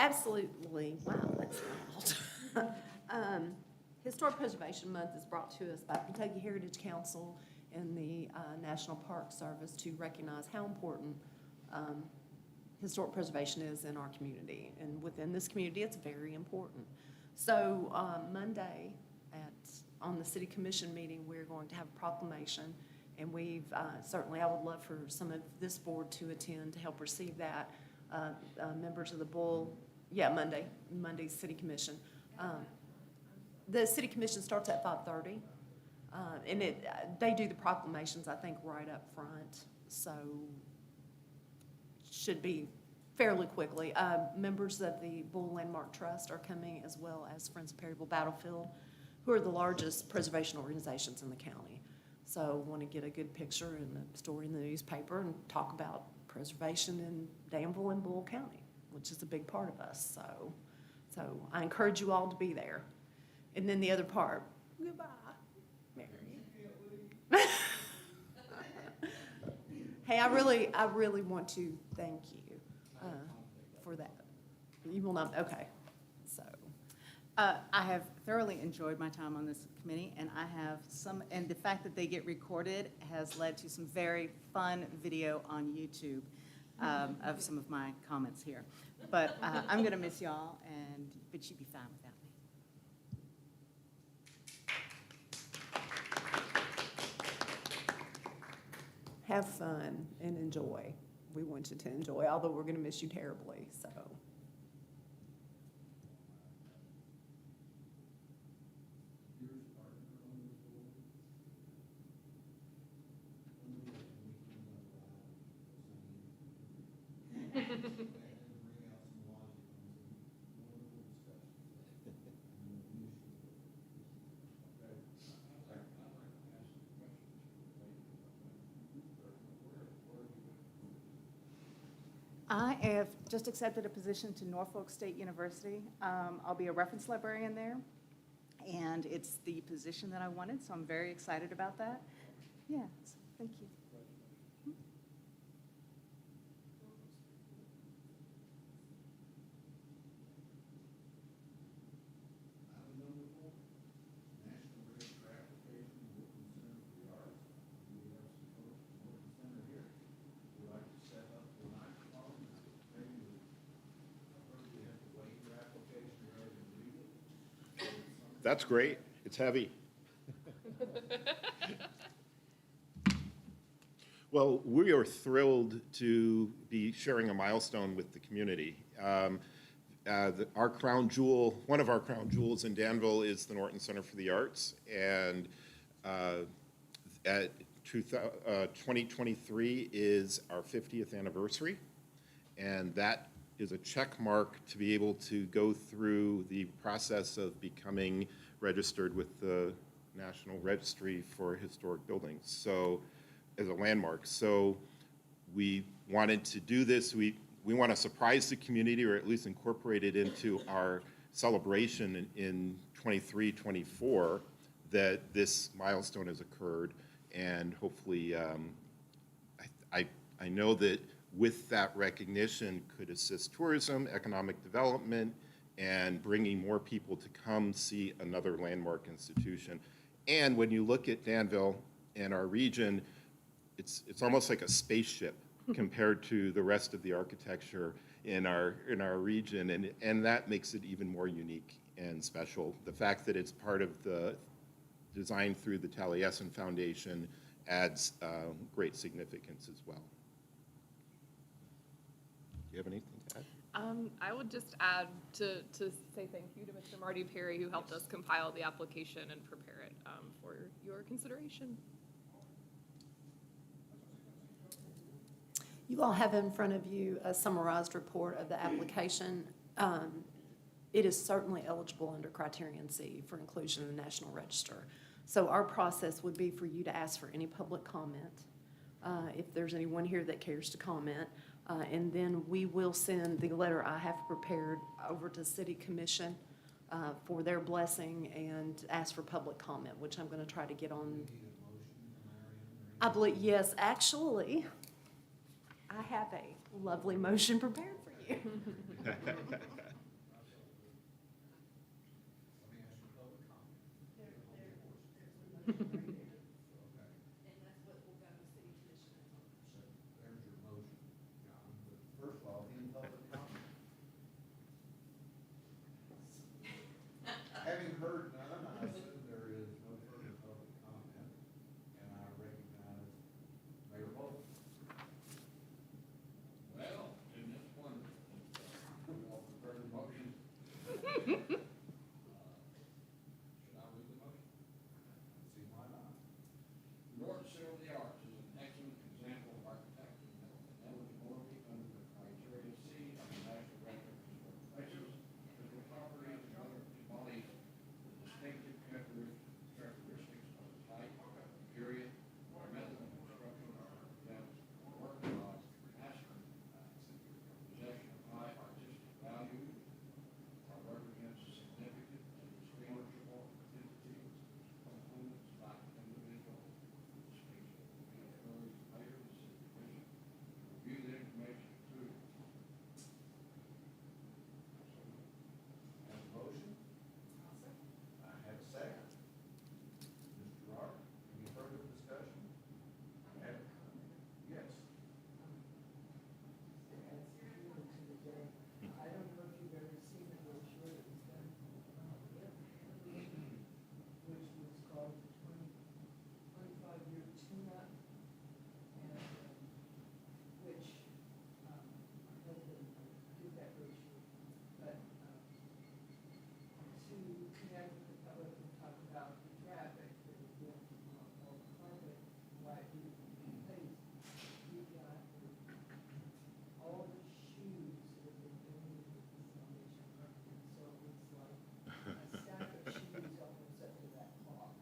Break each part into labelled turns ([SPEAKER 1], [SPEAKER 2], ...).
[SPEAKER 1] absolutely. Wow, that's loud. Historic Preservation Month is brought to us by Kentucky Heritage Council and the National Park Service to recognize how important historic preservation is in our community. And within this community, it's very important. So Monday on the City Commission meeting, we're going to have a proclamation. And we've certainly, I would love for some of this board to attend to help receive that. Members of the Monday's City Commission. The City Commission starts at 5:30, and they do the proclamations, I think, right up front, so should be fairly quickly. Members of the Bull Landmark Trust are coming, as well as Friends of Perryville Battlefield, who are the largest preservation organizations in the county. So want to get a good picture and a story in the newspaper and talk about preservation in Danville and Bull County, which is a big part of us. So I encourage you all to be there. And then the other part, goodbye, Mary. Hey, I really want to thank you for that. You will not, okay, so.
[SPEAKER 2] I have thoroughly enjoyed my time on this committee, and and the fact that they get recorded has led to some very fun video on YouTube of some of my comments here. But I'm gonna miss y'all, but you'd be fine without me.
[SPEAKER 1] Have fun and enjoy. We want you to enjoy, although we're gonna miss you terribly, so.
[SPEAKER 2] I have just accepted a position to Norfolk State University. I'll be a reference librarian there, and it's the position that I wanted, so I'm very excited about that. Yes, thank you.
[SPEAKER 3] That's great. It's heavy. Well, we are thrilled to be sharing a milestone with the community. Our crown jewel, one of our crown jewels in Danville is the Norton Center for the Arts, and at 2023 is our 50th anniversary, and that is a check mark to be able to go through the process of becoming registered with the National Registry for Historic Buildings, so as a landmark. So we wanted to do this. We want to surprise the community, or at least incorporate it into our celebration in 23-24 that this milestone has occurred, and hopefully I know that with that recognition could assist tourism, economic development, and bringing more people to come see another landmark institution. And when you look at Danville and our region, it's almost like a spaceship compared to the rest of the architecture in our region, and that makes it even more unique and special. The fact that it's part of the design through the Taliesin Foundation adds great significance as well. Do you have anything to add?
[SPEAKER 4] I would just add to say thank you to Mr. Marty Perry, who helped us compile the application and prepare it for your consideration.
[SPEAKER 1] You all have in front of you a summarized report of the application. It is certainly eligible under Criterion C for inclusion in the National Register. So our process would be for you to ask for any public comment, if there's anyone here that cares to comment, and then we will send the letter I have prepared over to City Commission for their blessing and ask for public comment, which I'm going to try to get on. I believe, yes, actually, I have a lovely motion prepared for you. And that's what will go to city commission.
[SPEAKER 5] There's your motion, John. But first of all, any public comment? Having heard none, I assume there is no further public comment, and I recognize Mayor Bowles.
[SPEAKER 6] Well, isn't this wonderful? All the further motions. Should I read the motion?
[SPEAKER 5] See why not?
[SPEAKER 6] North Center of the Arts is an excellent example of architecture and eligibility under the criteria C of the National Record of Historic Places. The property and other embodies the distinctive characteristics of the type, period, or method of construction or represents work of master, possession of high artistic value, or represents a significant and distinguishable entity, components by individual, speaks of the authority of mayor and city commission, review the information included.
[SPEAKER 5] Have a motion? I have a second. Mr. Gerard, any further discussion? Have- Yes.
[SPEAKER 7] I don't know if you've ever seen a brochure that was done, which was called the 25-year tune-up, and which, my husband did that brochure, but to connect with the public and talk about the traffic that has been on all the carpet, why it didn't replace, we got all the shoes that have been donated to the Salvation Army. So it's like a stack of shoes almost up to that clock.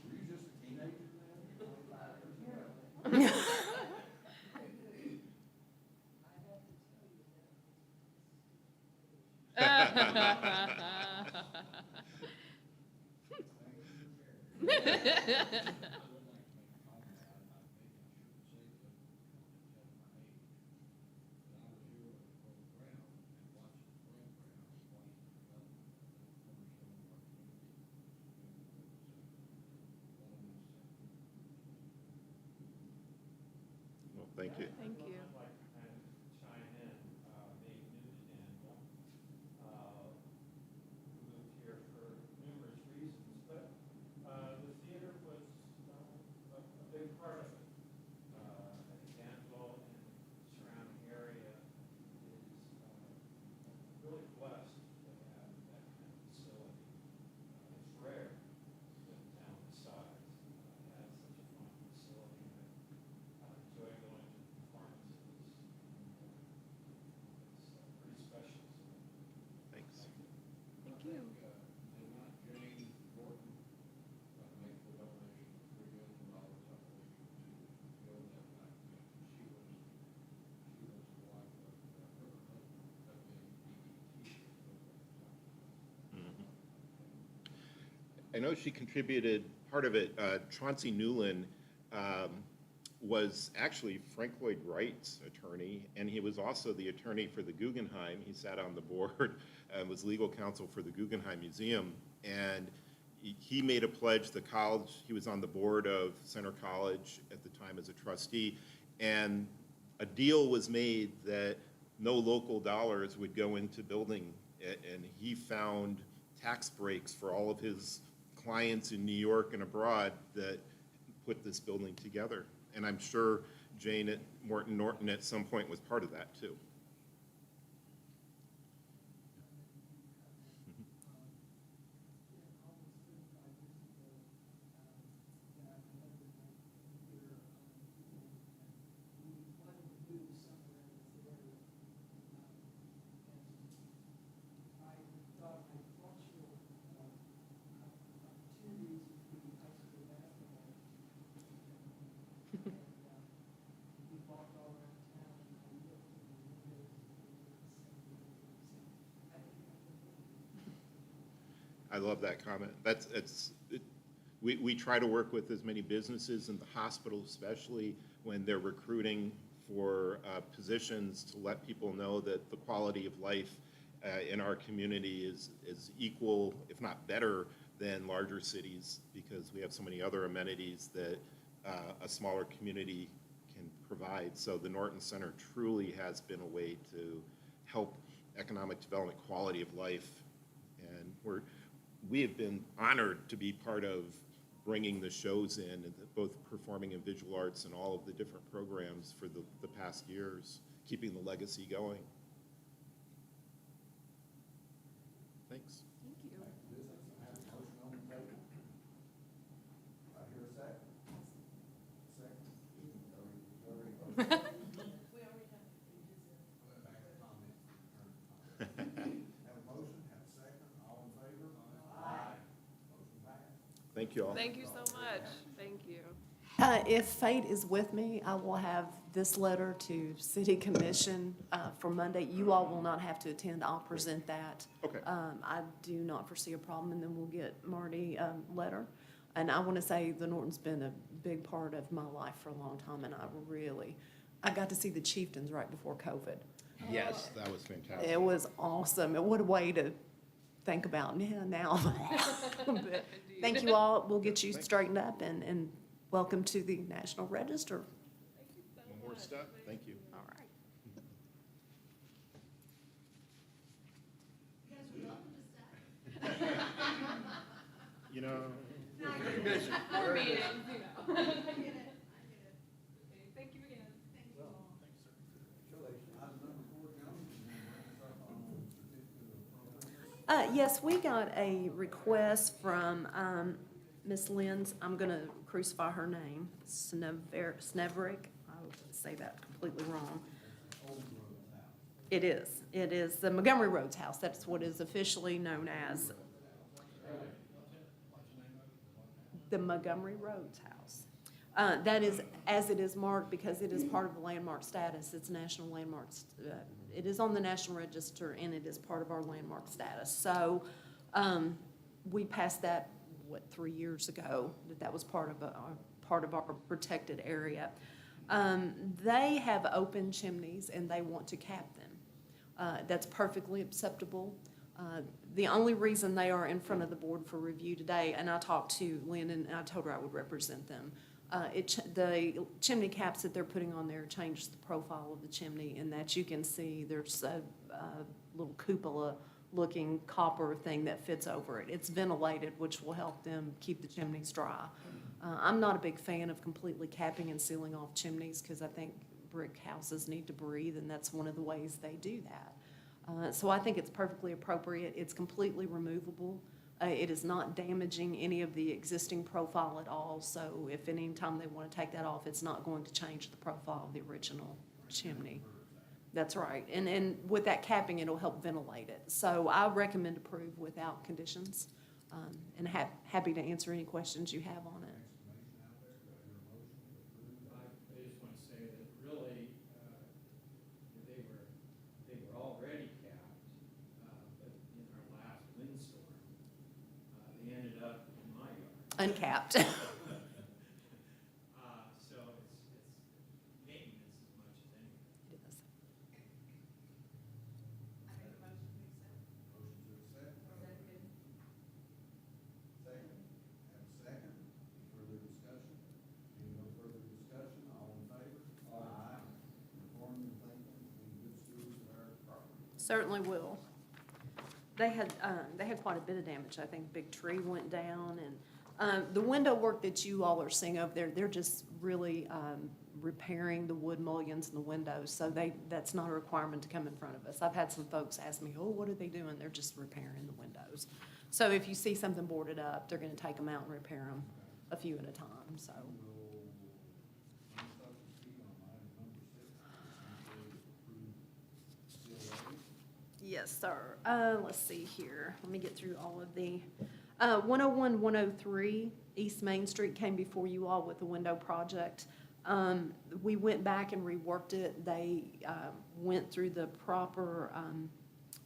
[SPEAKER 5] Were you just a teenager then?
[SPEAKER 7] Apparently. I have to tell you
[SPEAKER 3] Well, thank you.
[SPEAKER 4] Thank you.
[SPEAKER 8] I'd like to kind of chime in, being new to Danville. Moved here for numerous reasons, but the theater was a big part of it. I think Danville and the surrounding area is really blessed to have that kind of facility. It's rare that a town this size has such a fun facility. I enjoy going to performances. It's pretty special.
[SPEAKER 3] Thanks.
[SPEAKER 4] Thank you.
[SPEAKER 6] Did not Jane Gordon make the donation of $3 million, I believe, to build that back then? She was the wife of her husband, that being
[SPEAKER 3] I know she contributed part of it. Chauncey Newland was actually Frank Lloyd Wright's attorney, and he was also the attorney for the Guggenheim. He sat on the board and was legal counsel for the Guggenheim Museum. And he made a pledge, the college, he was on the board of Center College at the time as a trustee, and a deal was made that no local dollars would go into building it, and he found tax breaks for all of his clients in New York and abroad that put this building together. And I'm sure Jane at Morton Norton at some point was part of that too. I love that comment. We try to work with as many businesses in the hospital, especially when they're recruiting for positions, to let people know that the quality of life in our community is equal, if not better, than larger cities because we have so many other amenities that a smaller community can provide. So the Norton Center truly has been a way to help economic development, quality of life, and we have been honored to be part of bringing the shows in, and both performing in visual arts and all of the different programs for the past years, keeping the legacy going. Thanks.
[SPEAKER 4] Thank you.
[SPEAKER 5] Business, I have a motion on the table. I hear a second. Second. Already. Went back to comments, return to comments. Have a motion, have a second, all in favor? Aye. Motion passed.
[SPEAKER 3] Thank you all.
[SPEAKER 4] Thank you so much. Thank you.
[SPEAKER 1] If fate is with me, I will have this letter to City Commission for Monday. You all will not have to attend. I'll present that.
[SPEAKER 3] Okay.
[SPEAKER 1] I do not foresee a problem, and then we'll get Marty a letter. And I want to say the Norton's been a big part of my life for a long time, and I got to see the Chieftains right before COVID.
[SPEAKER 3] Yes, that was fantastic.
[SPEAKER 1] It was awesome. And what a way to think about now. But thank you all. We'll get you straightened up and welcome to the National Register.
[SPEAKER 4] Thank you so
[SPEAKER 3] One more
[SPEAKER 4] much.
[SPEAKER 3] step. Thank you.
[SPEAKER 1] All right.
[SPEAKER 3] You know,
[SPEAKER 4] More meetings, you know. Okay, thank you again.
[SPEAKER 5] Congratulations. Item number 4, gentlemen, and then bring us up on certificate of appropriateness.
[SPEAKER 1] Yes, we got a request from Miss Lynn's, I'm going to crucify her name, Sneverick. I'll say that completely wrong.
[SPEAKER 5] Old Rose House.
[SPEAKER 1] It is. It is the Montgomery Rhodes House. That's what is officially known as the Montgomery Rhodes House. That is, as it is marked, because it is part of the landmark status, it's national landmarks. It is on the National Register, and it is part of our landmark status. So we passed that, 3 years ago, that was part of our protected area. They have open chimneys, and they want to cap them. That's perfectly acceptable. The only reason they are in front of the board for review today, and I talked to Lynn and I told her I would represent them. The chimney caps that they're putting on there change the profile of the chimney, in that you can see there's a little cupola-looking copper thing that fits over it. It's ventilated, which will help them keep the chimneys dry. I'm not a big fan of completely capping and sealing off chimneys because I think brick houses need to breathe, and that's one of the ways they do that. So I think it's perfectly appropriate. It's completely removable. It is not damaging any of the existing profile at all. So if any time they want to take that off, it's not going to change the profile of the original chimney. That's right. And with that capping, it'll help ventilate it. So I recommend approve without conditions, and happy to answer any questions you have on it.
[SPEAKER 8] I just want to say that really, they were already capped, but in our last windstorm, they ended up in my yard.
[SPEAKER 1] Uncapped.
[SPEAKER 8] So it's maintenance as much as anything.
[SPEAKER 1] It is.
[SPEAKER 5] Motion to accept. Second. Have a second. Any further discussion? Any no further discussion? All in favor? Aye. Inform and thank them for being good stewards of our property.
[SPEAKER 1] Certainly will. They had quite a bit of damage. I think a big tree went down, and the window work that you all are seeing over there, they're just really repairing the wood mullions in the windows. So that's not a requirement to come in front of us. I've had some folks ask me, oh, what are they doing? They're just repairing the windows. So if you see something boarded up, they're gonna take them out and repair them a few at a time, so.
[SPEAKER 5] We'll start to speak on item number 6, approve COA.
[SPEAKER 1] Yes, sir. Let's see here. Let me get through all of the, 101, 103 East Main Street came before you all with the window project. We went back and reworked it. They, went through the proper,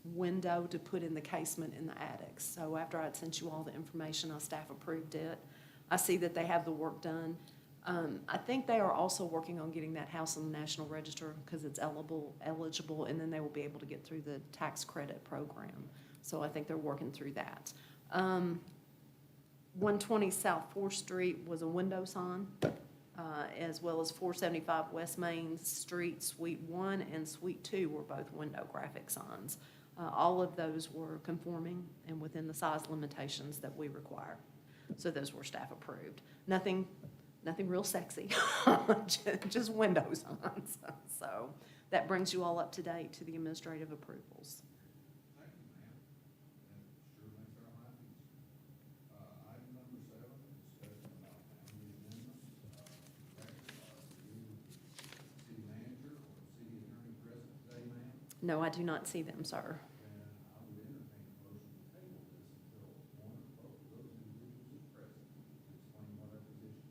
[SPEAKER 1] window to put in the casement in the attics. So after I'd sent you all the information, our staff approved it. I see that they have the work done. I think they are also working on getting that house on the National Register because it's eligible, and then they will be able to get through the tax credit program. So I think they're working through that. 120 South 4th Street was a window sign, as well as 475 West Main Street, Suite 1 and Suite 2 were both window graphic signs. All of those were conforming and within the size limitations that we require. So those were staff approved. Nothing real sexy, just window signs. So that brings you all up to date to the administrative approvals.
[SPEAKER 5] Thank you, ma'am. That sure makes our life easier. Item number 7, discussion about boundary amendments. City manager or city attorney present today, ma'am.
[SPEAKER 1] No, I do not see them, sir.
[SPEAKER 5] And I would entertain a motion to table this until one or both of those individuals is present to explain what our position is.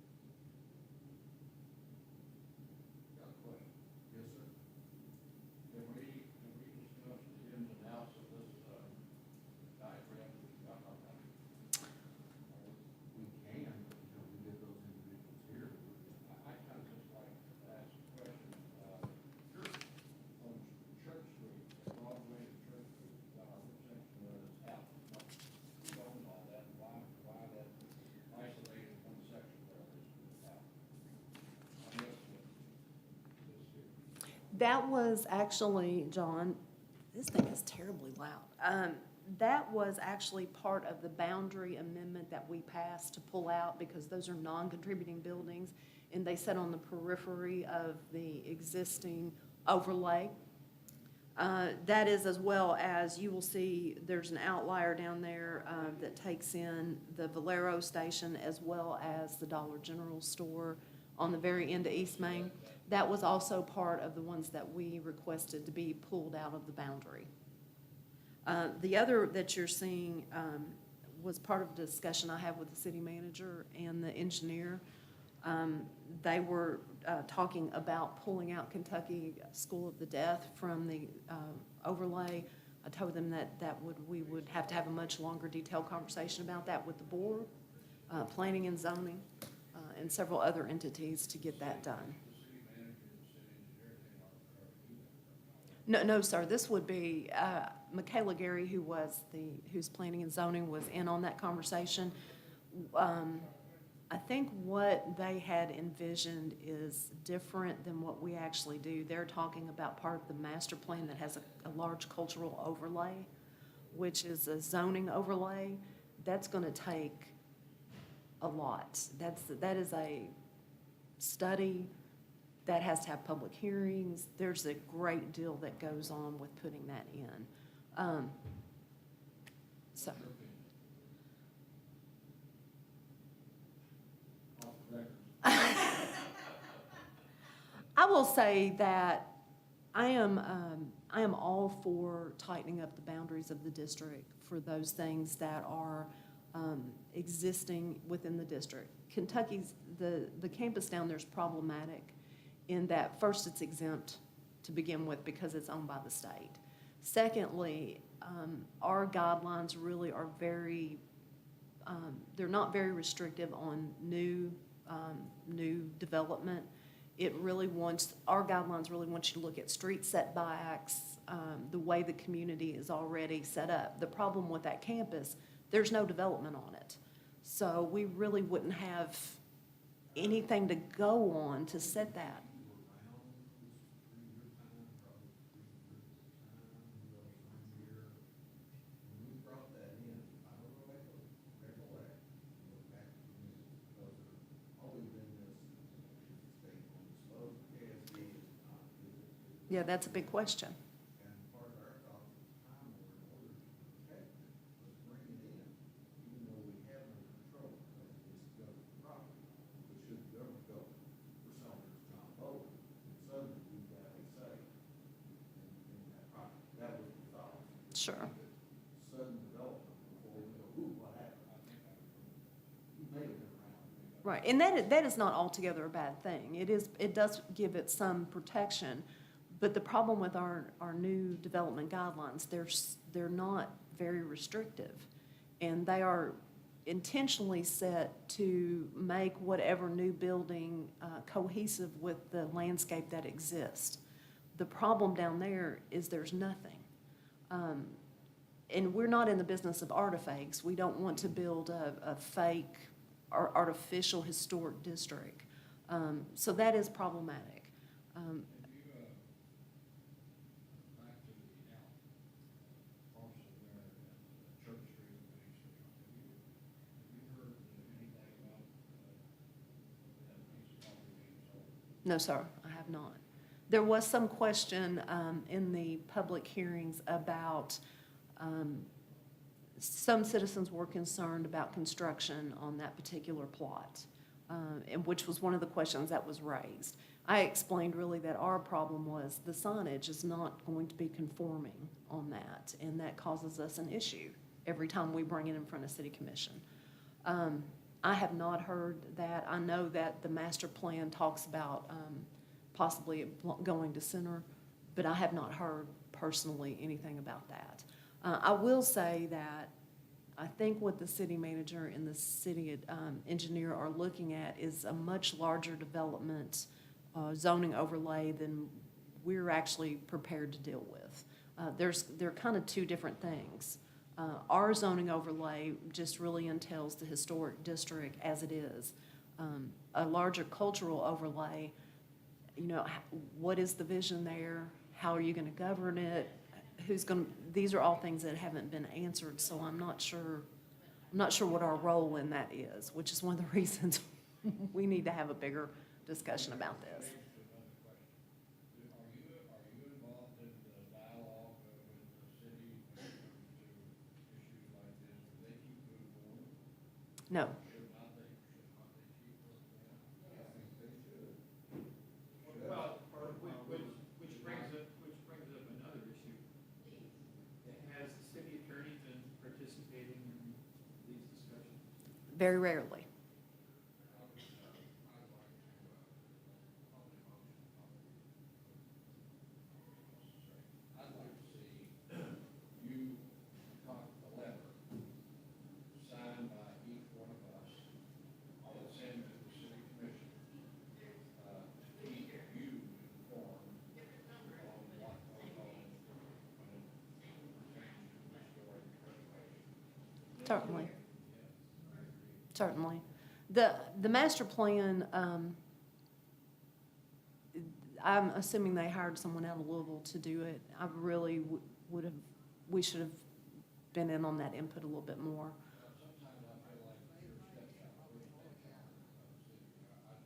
[SPEAKER 6] Got a question.
[SPEAKER 5] Yes, sir.
[SPEAKER 6] Can we discuss the ins and outs of this, diagram that you got on that?
[SPEAKER 5] We can, but until we get those individuals here.
[SPEAKER 6] I kind of just like to ask a question. On Church Street, Broadway to Church Street, you got our section where it's out. Who owns all that? Why that isolated one section where it's out? I missed what this here.
[SPEAKER 1] That was actually, John, this thing is terribly loud. That was actually part of the boundary amendment that we passed to pull out because those are non-contributing buildings and they sit on the periphery of the existing overlay. That is as well as you will see there's an outlier down there that takes in the Valero station as well as the Dollar General store on the very end of East Main. That was also part of the ones that we requested to be pulled out of the boundary. The other that you're seeing was part of a discussion I had with the city manager and the engineer. They were talking about pulling out Kentucky School of the Deaf from the overlay. I told them that we would have to have a much longer detailed conversation about that with the board, planning and zoning, and several other entities to get that done. No, sir, this would be, Michaela Gary, who's planning and zoning, was in on that conversation. I think what they had envisioned is different than what we actually do. They're talking about part of the master plan that has a large cultural overlay, which is a zoning overlay. That's gonna take a lot. That is a study that has to have public hearings. There's a great deal that goes on with putting that in. So,
[SPEAKER 6] Off the record.
[SPEAKER 1] I will say that I am all for tightening up the boundaries of the district for those things that are existing within the district. Kentucky's, the campus down there is problematic in that first it's exempt to begin with because it's owned by the state. Secondly, our guidelines really are very, they're not very restrictive on new development. Our guidelines really want you to look at street setbacks, the way the community is already set up. The problem with that campus, there's no development on it. So we really wouldn't have anything to go on to set that. Yeah, that's a big question.
[SPEAKER 5] And part of our thought at the time were in order to protect it, was bring it in, even though we have no control, because it's government property. But should the government go for selling it to John Bowen, and suddenly we've got a say in that property. That was the thought.
[SPEAKER 1] Sure.
[SPEAKER 5] Sudden development before we go, ooh, what happened? You may have been around.
[SPEAKER 1] Right, and that is not altogether a bad thing. It does give it some protection, but the problem with our new development guidelines, they're not very restrictive. And intentionally set to make whatever new building cohesive with the landscape that exists. The problem down there is there's nothing. And we're not in the business of artifacts. We don't want to build a fake or artificial historic district. So that is problematic.
[SPEAKER 6] Have you, back to the out parcel there at Church Street and Main Street, have you heard anything about that piece of property being sold?
[SPEAKER 1] No, sir, I have not. There was some question in the public hearings about, some citizens were concerned about construction on that particular plot, and which was one of the questions that was raised. I explained really that our problem was the signage is not going to be conforming on that, and that causes us an issue every time we bring it in front of City Commission. I have not heard that. I know that the master plan talks about possibly going to center, but I have not heard personally anything about that. I will say that I think what the city manager and the city engineer are looking at is a much larger development zoning overlay than we're actually prepared to deal with. They're kind of two different things. Our zoning overlay just really entails the historic district as it is. A larger cultural overlay, you know, what is the vision there? How are you going to govern it? These are all things that haven't been answered, so I'm not sure what our role in that is, which is one of the reasons we need to have a bigger discussion about this.
[SPEAKER 6] Are you involved in the dialogue with the city when it comes to issues like this? Do they keep you informed?
[SPEAKER 1] No.
[SPEAKER 6] Should not they keep us informed?
[SPEAKER 5] I think they should.
[SPEAKER 8] Well, which brings up another issue. Has the city attorney been participating in these discussions?
[SPEAKER 1] Very rarely.
[SPEAKER 6] I'd like to see you copy a letter signed by each one of us and send to the city commission to keep you informed on what goes on when it pertains to restoring preservation.
[SPEAKER 1] Certainly. Certainly. The master plan, I'm assuming they hired someone out of Louisville to do it. I really we should have been in on that input a little bit more.
[SPEAKER 6] Sometimes I feel like your steps out really take care of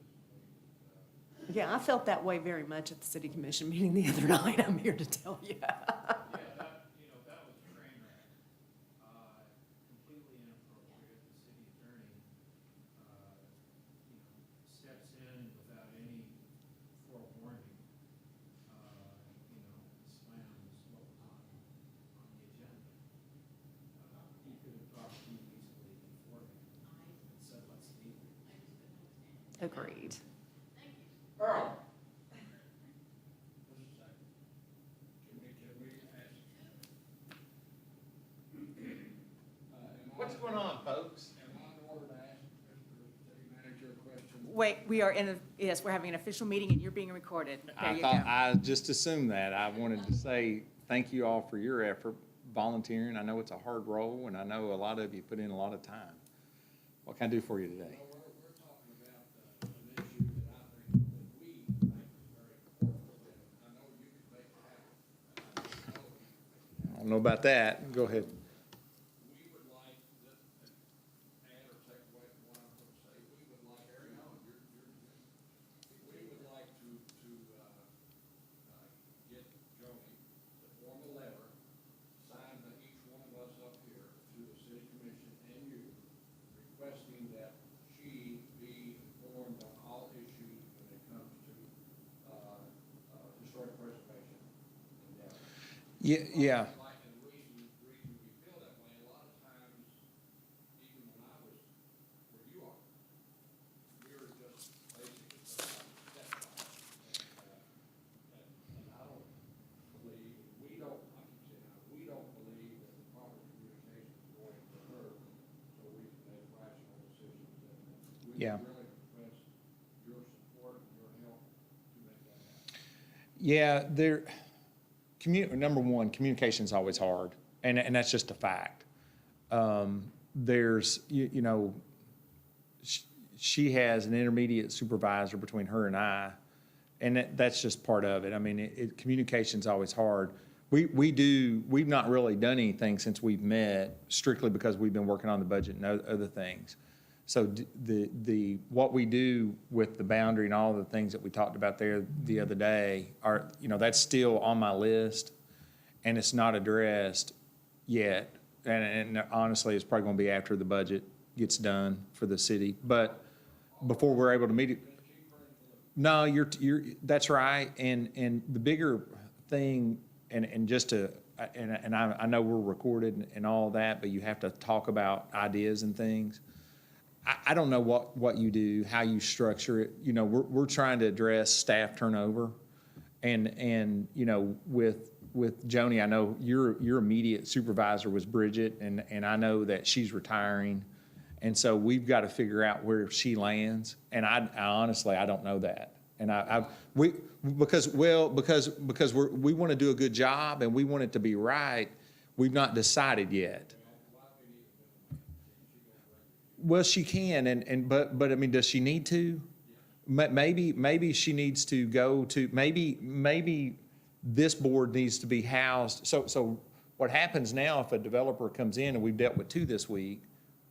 [SPEAKER 6] the city.
[SPEAKER 1] Yeah, I felt that way very much at the city commission meeting the other night, I'm here to tell you.
[SPEAKER 8] Yeah, that was a train wreck. Completely inappropriate. The city attorney, steps in without any forewarning, slams what was on the agenda. He could have talked to you easily beforehand and said, let's meet.
[SPEAKER 1] Agreed.
[SPEAKER 6] Earl. Can we ask?
[SPEAKER 9] What's going on, folks?
[SPEAKER 6] Am I in order to ask Mr. City Manager a question?
[SPEAKER 2] Wait, we're having an official meeting and you're being recorded. There
[SPEAKER 9] I
[SPEAKER 2] you
[SPEAKER 9] thought,
[SPEAKER 2] go.
[SPEAKER 9] I just assumed that. I wanted to say thank you all for your effort volunteering. I know it's a hard role, and I know a lot of you put in a lot of time. What can I do for you today?
[SPEAKER 6] Well, we're talking about an issue that I think that we think is very important, and I know you can make it happen.
[SPEAKER 9] I don't know about that. Go ahead.
[SPEAKER 6] We would like, add or take away from what I'm going to say, we would like, we would like to get Joni to form a letter signed by each one of us up here to the city commission and you, requesting that she be informed on all issues when it comes to historic preservation endeavors.
[SPEAKER 9] Yeah.
[SPEAKER 6] Like, and the reason we feel that way, a lot of times, even when I was where you are, we were just basically stepfather. And I don't believe, we don't, I keep saying, we don't believe that the proper communication is going to her, so we can make right
[SPEAKER 9] Yeah.
[SPEAKER 6] Really request your support and your help to make that happen.
[SPEAKER 9] Yeah, number one, communication's always hard, and that's just a fact. There's, she has an intermediate supervisor between her and I, and that's just part of it. I mean, communication's always hard. We've not really done anything since we've met, strictly because we've been working on the budget and other things. So what we do with the boundary and all the things that we talked about there the other day are, that's still on my list, and it's not addressed yet. And honestly, it's probably gonna be after the budget gets done for the city. But before we're able to meet it, no, that's right. And the bigger thing, and just to, and I know we're recorded and all that, but you have to talk about ideas and things. I don't know what you do, how you structure it. We're trying to address staff turnover, and with Joni, I know your immediate supervisor was Bridget, and I know that she's retiring, and so we've got to figure out where she lands. And I honestly, I don't know that, and because we want to do a good job and we want it to be right. We've not decided yet. Well, she can, but I mean, does she need to? Maybe she needs to go to, maybe this board needs to be housed. So what happens now if a developer comes in, and we've dealt with 2 this week,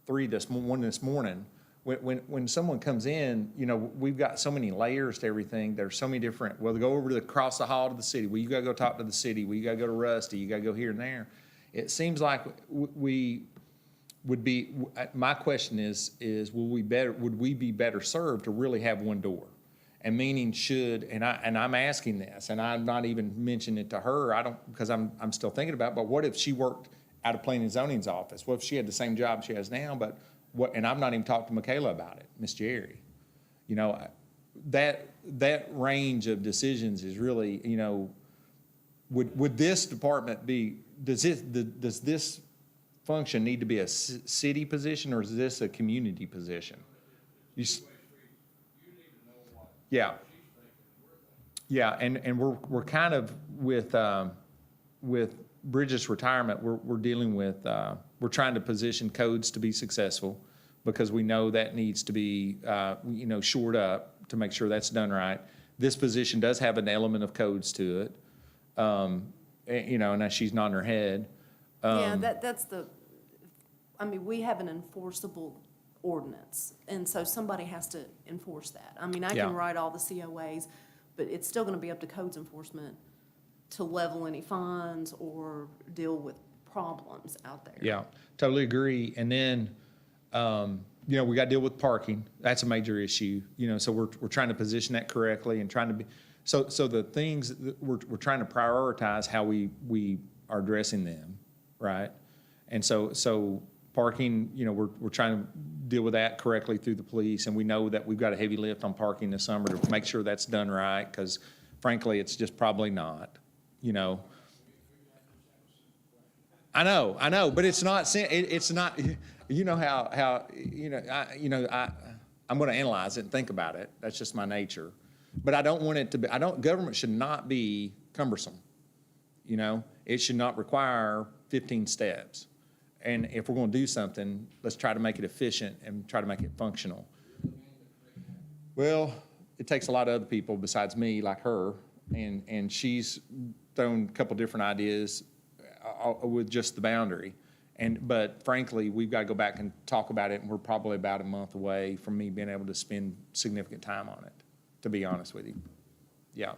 [SPEAKER 9] 3 this morning, when someone comes in, we've got so many layers to everything. There's so many different, well, they go over to across the hall to the city. Well, you gotta go talk to the city. Well, you gotta go to Rusty. You gotta go here and there. It seems like we would be, my question is would we be better served to really have one door? And meaning and I'm asking this, and I'm not even mentioning it to her, because I'm still thinking about it, but what if she worked out of planning and zoning's office? What if she had the same job she has now, and I've not even talked to Michaela about it, Miss Jerry. That range of decisions is really, would this department does this function need to be a city position, or is this a community position? Yeah. Yeah, and we're kind of with Bridget's retirement, we're dealing with, we're trying to position codes to be successful, because we know that needs to be, shored up to make sure that's done right. This position does have an element of codes to it, and she's nodding her head.
[SPEAKER 1] Yeah, we have an enforceable ordinance, and so somebody has to enforce that. I
[SPEAKER 9] Yeah.
[SPEAKER 1] can write all the COAs, but it's still gonna be up to codes enforcement to level any fines or deal with problems out there.
[SPEAKER 9] Yeah, totally agree. And then, we got to deal with parking. That's a major issue. So we're trying to position that correctly and trying to be. So the things that we're trying to prioritize how we are addressing them, right? And so parking, we're trying to deal with that correctly through the police, and we know that we've got a heavy lift on parking this summer to make sure that's done right, because frankly, it's just probably not. I know, but it's not. It's not. How I'm going to analyze it and think about it. That's just my nature. But I don't want it to be. Government should not be cumbersome. It should not require 15 steps. And if we're going to do something, let's try to make it efficient and try to make it functional. Well, it takes a lot of other people besides me, like her, and she's thrown a couple different ideas with just the boundary. But frankly, we've got to go back and talk about it, and we're probably about a month away from me being able to spend significant time on it, to be honest with you. Yeah,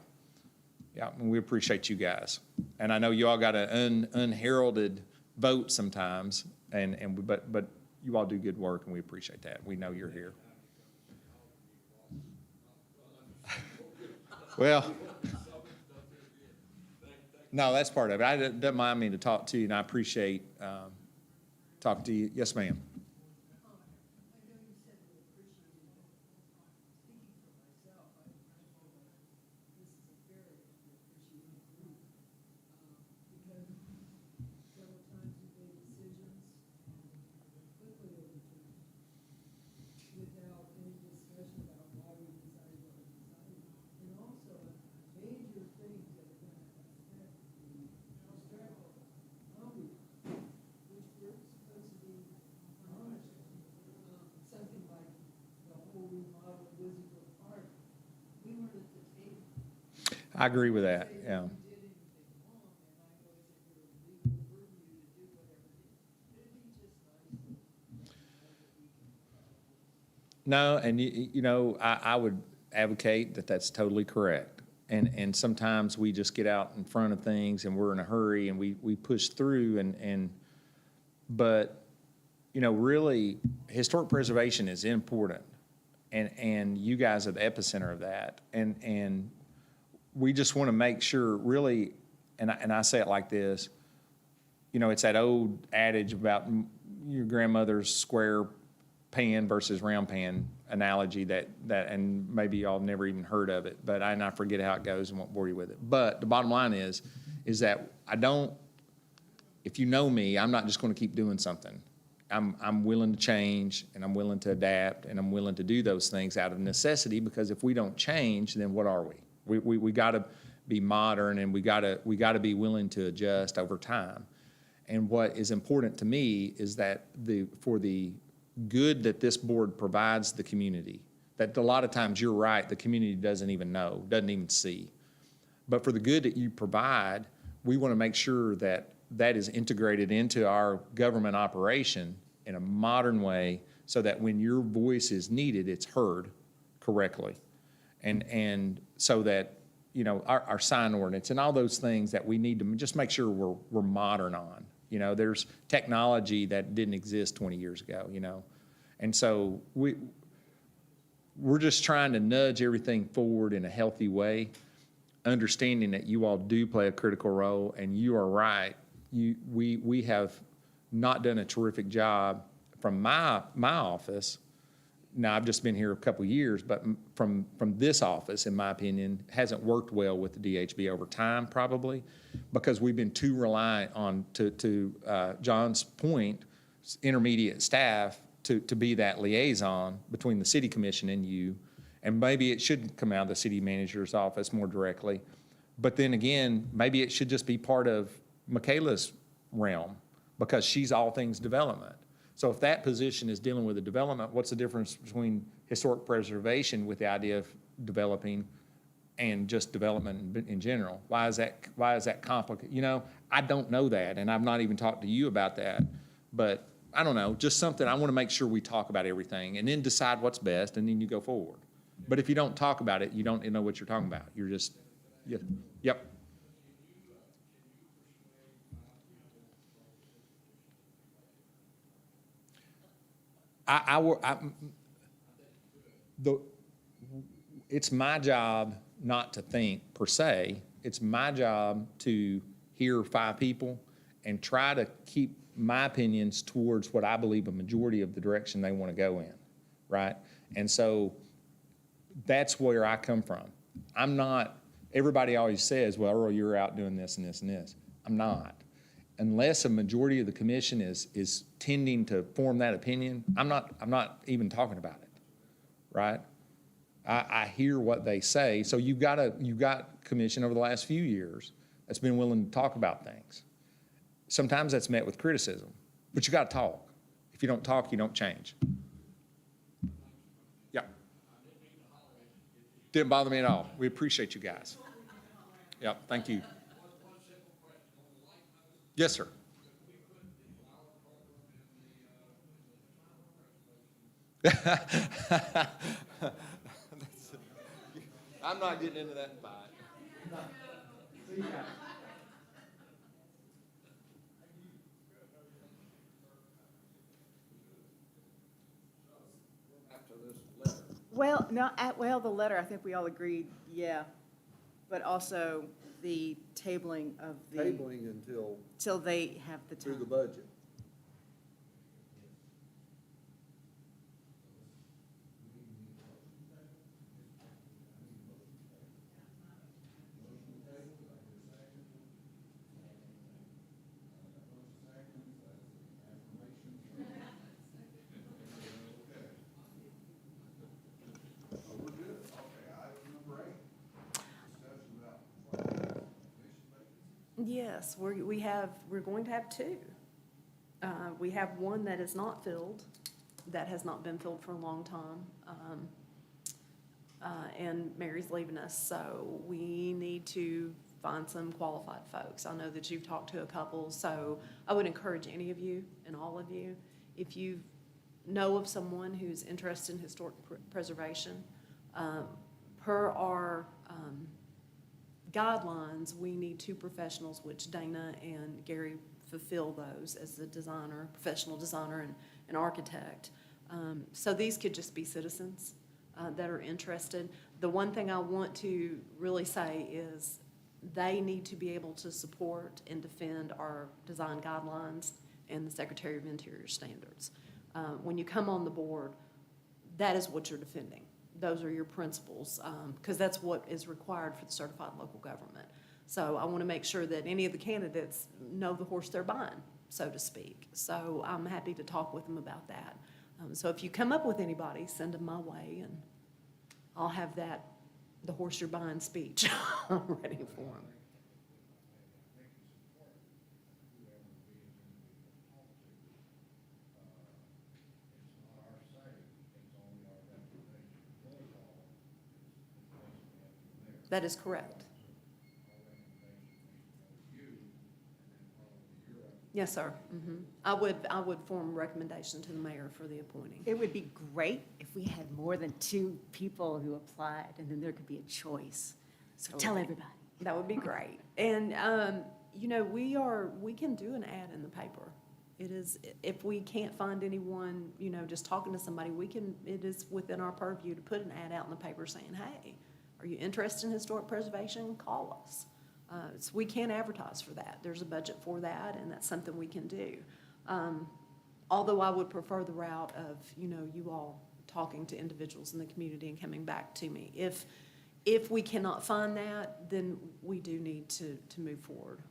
[SPEAKER 9] and we appreciate you guys. And I know you all got an unheralded vote sometimes, but you all do good work, and we appreciate that. We know you're here. Well, no, that's part of it. It doesn't mind me to talk to you, and I appreciate talking to you. Yes, ma'am. I agree with that, yeah.
[SPEAKER 7] did anything wrong, and I know it's in your legal purview to do whatever it is. It'd be just nice to know that we can.
[SPEAKER 9] No, and you know, I would advocate that that's totally correct. And sometimes we just get out in front of things and we're in a hurry and we push through but, you know, really, historic preservation is important. And you guys are the epicenter of that. And we just want to make sure, really, and I say it like this, you know, it's that old adage about your grandmother's square pan versus round pan analogy that and maybe y'all have never even heard of it, but I forget how it goes and won't bore you with it. But the bottom line is that if you know me, I'm not just going to keep doing something. I'm willing to change, and I'm willing to adapt, and I'm willing to do those things out of necessity, because if we don't change, then what are we? We got to be modern, and we got to be willing to adjust over time. And what is important to me is that for the good that this board provides the community, that a lot of times, you're right, the community doesn't even know, doesn't even see. But for the good that you provide, we want to make sure that that is integrated into our government operation in a modern way, so that when your voice is needed, it's heard correctly. And so that, you know, our sign ordinance and all those things that we need to just make sure we're modern on. You know, there's technology that didn't exist 20 years ago, you know. And so we're just trying to nudge everything forward in a healthy way, understanding that you all do play a critical role, and you are right. We have not done a terrific job from my office. Now, I've just been here a couple of years, but from this office, in my opinion, hasn't worked well with the DHB over time, probably, because we've been too reliant on, to John's point, intermediate staff to be that liaison between the city commission and you. And maybe it should come out of the city manager's office more directly. But then again, maybe it should just be part of Michaela's realm, because she's all things development. So if that position is dealing with the development, what's the difference between historic preservation with the idea of developing and just development in general? Why is that complicated? You know, I don't know that, and I've not even talked to you about that. But I don't know, just something, I want to make sure we talk about everything and then decide what's best, and then you go forward. But if you don't talk about it, you don't know what you're talking about. You're just, yep. It's my job not to think per se. It's my job to hear 5 people and try to keep my opinions towards what I believe a majority of the direction they want to go in, right? And so that's where I come from. I'm not, everybody always says, well, Earl, you're out doing this and this and this. I'm not. Unless a majority of the commission is tending to form that opinion, I'm not even talking about it, right? I hear what they say. So you've got commission over the last few years that's been willing to talk about things. Sometimes that's met with criticism, but you got to talk. If you don't talk, you don't change. Yeah. Didn't bother me at all. We appreciate you guys. Yep, thank you. Yes, sir. I'm not getting into that fight.
[SPEAKER 2] Well, no, the letter, I think we all agreed, yeah, but also the tabling of the.
[SPEAKER 5] Tabling until
[SPEAKER 2] Till they have the time.
[SPEAKER 5] through the budget.
[SPEAKER 1] Yes, we're going to have 2. We have one that is not filled, that has not been filled for a long time. and Mary's leaving us, so we need to find some qualified folks. I know that you've talked to a couple, so I would encourage any of you and all of you, if you know of someone who's interested in historic preservation, per our guidelines, we need 2 professionals, which Dana and Gary fulfill those as the designer, professional designer and architect. So these could just be citizens that are interested. The one thing I want to really say is they need to be able to support and defend our design guidelines and the Secretary of Interior standards. When you come on the board, that is what you're defending. Those are your principles, because that's what is required for the certified local government. So I want to make sure that any of the candidates know the horse they're buying, so to speak. So I'm happy to talk with them about that. So if you come up with anybody, send them my way, and I'll have the horse you're buying speech ready for them. That is correct. Yes, sir. I would form a recommendation to the mayor for the appointing.
[SPEAKER 2] It would be great if we had more than 2 people who applied, and then there could be a choice. So tell everybody.
[SPEAKER 1] That would be great. And, you know, we can do an ad in the paper. It is, if we can't find anyone, you know, just talking to somebody, it is within our purview to put an ad out in the paper saying, hey, are you interested in historic preservation? Call us. So we can advertise for that. There's a budget for that, and that's something we can do. Although I would prefer the route of, you know, you all talking to individuals in the community and coming back to me. If we cannot find that, then we do need to move forward.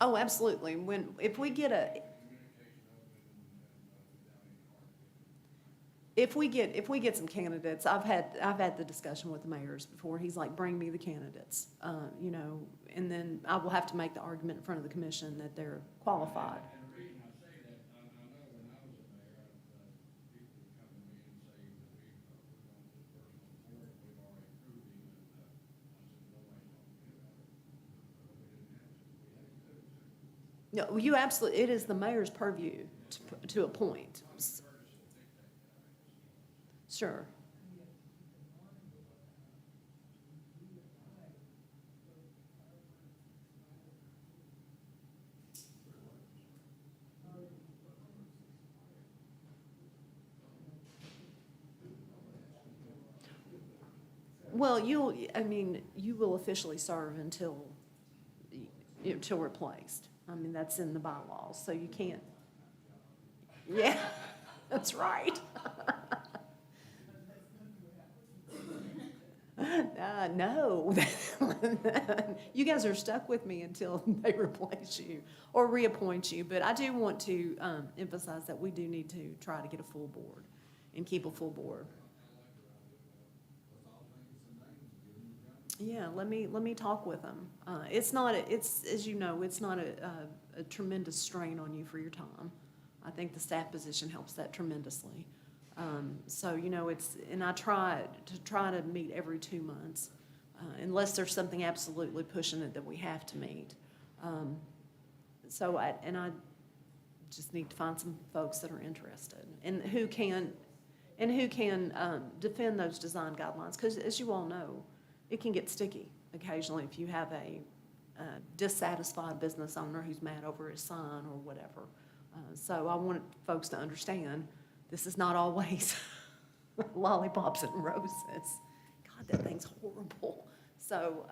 [SPEAKER 1] Oh, absolutely. If we get some candidates, I've had the discussion with the mayors before. He's like, bring me the candidates, you know, and then I will have to make the argument in front of the commission that they're qualified.
[SPEAKER 6] And the reason I say that, I know when I was a mayor, people would come to me and say, we want this person on board, we've already approved him, and I said, nobody's talking to me about it. But we didn't have to, we had to do it.
[SPEAKER 1] No, you absolutely, it is the mayor's purview to appoint. Sure. Well, you will officially serve until replaced. I mean, that's in the bylaws, so you can't. Yeah, that's right. No. You guys are stuck with me until they replace you or reappoint you. But I do want to emphasize that we do need to try to get a full board and keep a full board. Yeah, let me talk with them. It's as you know, it's not a tremendous strain on you for your time. I think the staff position helps that tremendously. So, you know, and I try to meet every 2 months, unless there's something absolutely pushing it that we have to meet. So I just need to find some folks that are interested and who can defend those design guidelines. Because as you all know, it can get sticky occasionally if you have a dissatisfied business owner who's mad over his sign or whatever. So I want folks to understand this is not always lollipops and roses. God, that thing's horrible. So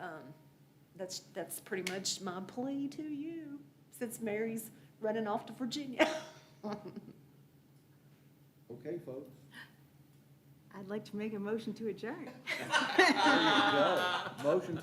[SPEAKER 1] that's pretty much my plea to you, since Mary's running off to Virginia.
[SPEAKER 5] Okay, folks.
[SPEAKER 2] I'd like to make a motion to adjourn.
[SPEAKER 5] There you go. Motion to